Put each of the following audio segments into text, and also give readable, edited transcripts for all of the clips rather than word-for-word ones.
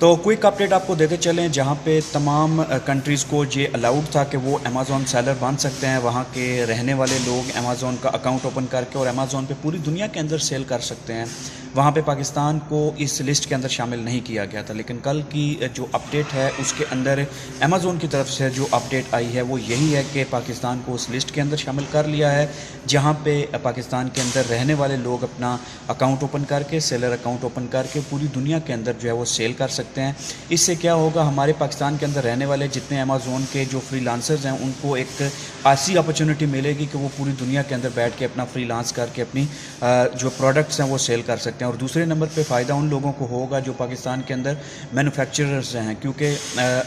तो quick update आपको देते चलें, जहाँ पे तमाम कंट्रीज़ को ये अलाउड था कि वो अमेज़ॉन सेलर बन सकते हैं। वहाँ के रहने वाले लोग अमेज़ॉन का अकाउंट ओपन करके और अमेज़ॉन पे पूरी दुनिया के अंदर सेल कर सकते हैं। वहाँ पे पाकिस्तान को इस लिस्ट के अंदर शामिल नहीं किया गया था, लेकिन कल की जो अपडेट है उसके अंदर अमेज़ॉन की तरफ से जो अपडेट आई है वो यही है कि पाकिस्तान को उस लिस्ट के अंदर शामिल कर लिया है, जहाँ पे पाकिस्तान के अंदर रहने वाले लोग अपना अकाउंट ओपन करके, सेलर अकाउंट ओपन करके पूरी दुनिया के अंदर जो है वो सेल कर सकते हैं। इससे क्या होगा, हमारे पाकिस्तान के अंदर रहने वाले जितने अमेज़ॉन के जो फ्रीलांसर्स हैं उनको एक ऐसी अपॉर्चुनिटी मिलेगी कि वो पूरी दुनिया के अंदर बैठ के अपना फ्रीलांस करके अपनी जो प्रोडक्ट्स हैं वो सेल कर सकते हैं। और दूसरे नंबर पे फ़ायदा उन लोगों को होगा जो पाकिस्तान के अंदर मैन्युफैक्चरर्स हैं, क्योंकि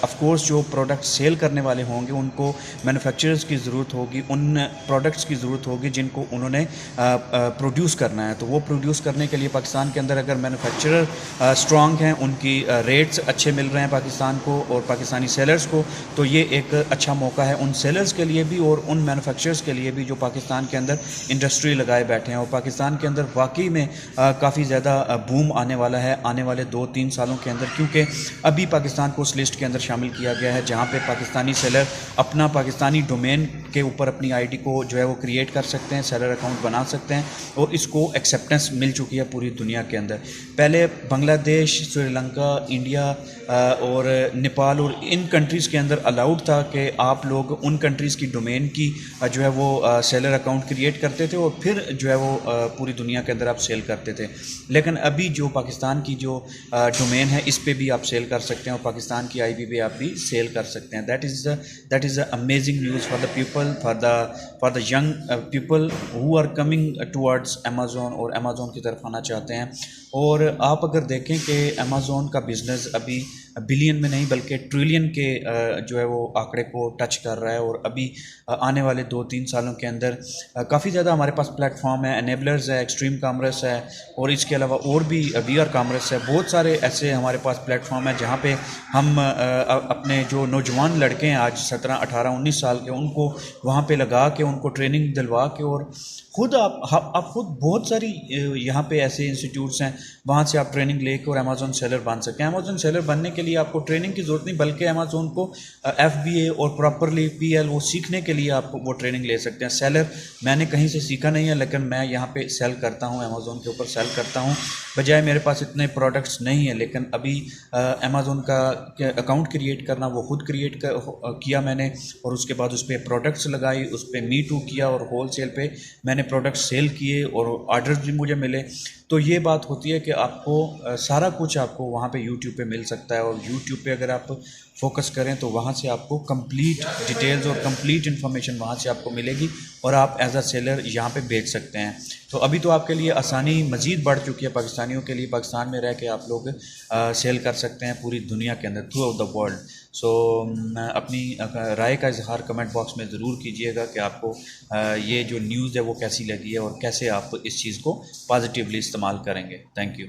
ऑफ कोर्स जो प्रोडक्ट सेल करने वाले होंगे उनको मैन्युफैक्चरर्स की ज़रूरत होगी, उन प्रोडक्ट्स की ज़रूरत होगी जिनको उन्होंने प्रोड्यूस करना है। तो वो प्रोड्यूस करने के लिए पाकिस्तान के अंदर अगर मैन्युफैक्चरर स्ट्रॉन्ग हैं, उनकी रेट्स अच्छे मिल रहे हैं पाकिस्तान को और पाकिस्तानी सेलर्स को, तो ये एक अच्छा मौका है उन सेलर्स के लिए भी और उन मैन्युफैक्चरर्स के लिए भी जो पाकिस्तान के अंदर इंडस्ट्री लगाए बैठे हैं। और पाकिस्तान के अंदर वाकई में काफ़ी ज़्यादा बूम आने वाला है आने वाले 2-3 सालों के अंदर, क्योंकि अभी पाकिस्तान को उस लिस्ट के अंदर शामिल किया गया है जहाँ पे पाकिस्तानी सेलर अपना पाकिस्तानी डोमेन के ऊपर अपनी आईडी को जो है वो क्रिएट कर सकते हैं, सेलर अकाउंट बना सकते हैं और इसको एक्सेप्टेंस मिल चुकी है पूरी दुनिया के अंदर। पहले बांग्लादेश, श्रीलंका, इंडिया और नेपाल और इन कंट्रीज़ के अंदर अलाउड था कि आप लोग उन कंट्रीज़ की डोमेन की जो है वो सेलर अकाउंट क्रिएट करते थे और फिर जो है वो पूरी दुनिया के अंदर आप सेल करते थे। लेकिन अभी जो पाकिस्तान की जो डोमेन है इस पे भी आप सेल कर सकते हैं और पाकिस्तान की आईडी पे आप भी सेल कर सकते हैं। That is amazing news for the people, for the young people who are coming towards Amazon और अमेज़ॉन की तरफ आना चाहते हैं। और आप अगर देखें कि अमेज़ॉन का बिज़नेस अभी बिलियन में नहीं बल्कि ट्रिलियन के जो है वो आंकड़े को टच कर रहा है और अभी आने वाले 2-3 सालों के अंदर काफ़ी ज़्यादा हमारे पास प्लेटफॉर्म है, एनेबलर्स है, एक्सट्रीम कॉमर्स है और इसके अलावा और भी वीआर कॉमर्स है। बहुत सारे ऐसे हमारे पास प्लेटफॉर्म है जहाँ पे हम अपने जो नौजवान लड़के हैं आज 17, 18, 19 साल के, उनको वहाँ पे लगा के उनको ट्रेनिंग दिलवा के और खुद आप खुद बहुत सारी यहाँ पे ऐसे इंस्टीट्यूट्स हैं वहाँ से आप ट्रेनिंग लेकर और अमेज़ॉन सेलर बन सकते हैं। अमेज़ॉन सेलर बनने के लिए आपको ट्रेनिंग की ज़रूरत नहीं बल्कि अमेज़ॉन को FBA और प्रॉपरली PL वो सीखने के लिए आप वो ट्रेनिंग ले सकते हैं। सेलर मैंने कहीं से सीखा नहीं है, लेकिन मैं यहाँ पे सेल करता हूँ, अमेज़ॉन के ऊपर सेल करता हूँ। बजाय मेरे पास इतने प्रोडक्ट्स नहीं है, लेकिन अभी अमेज़ॉन का अकाउंट क्रिएट करना वो खुद किया मैंने और उसके बाद उस पर प्रोडक्ट्स लगाई, उस पर मी टू किया और होल सेल पे मैंने प्रोडक्ट सेल किए और ऑर्डर्स भी मुझे मिले। तो ये बात होती है कि आपको सारा कुछ आपको वहाँ पे यूट्यूब पे मिल सकता है और यूट्यूब पे अगर आप फोकस करें तो वहाँ से आपको कंप्लीट डिटेल्स और कंप्लीट इन्फॉर्मेशन वहाँ से आपको मिलेगी और आप एज अ सेलर यहाँ पे बेच सकते हैं। तो अभी तो आपके लिए आसानी मज़ीद बढ़ चुकी है पाकिस्तानियों के लिए, पाकिस्तान में रह के आप लोग सेल कर सकते हैं पूरी दुनिया के अंदर, थ्रू आउट द वर्ल्ड। सो अपनी राय का इजहार कमेंट बॉक्स में ज़रूर कीजिएगा कि आपको ये जो न्यूज़ है वो कैसी लगी है और कैसे आप इस चीज़ को पॉजिटिवली इस्तेमाल करेंगे। Thank you.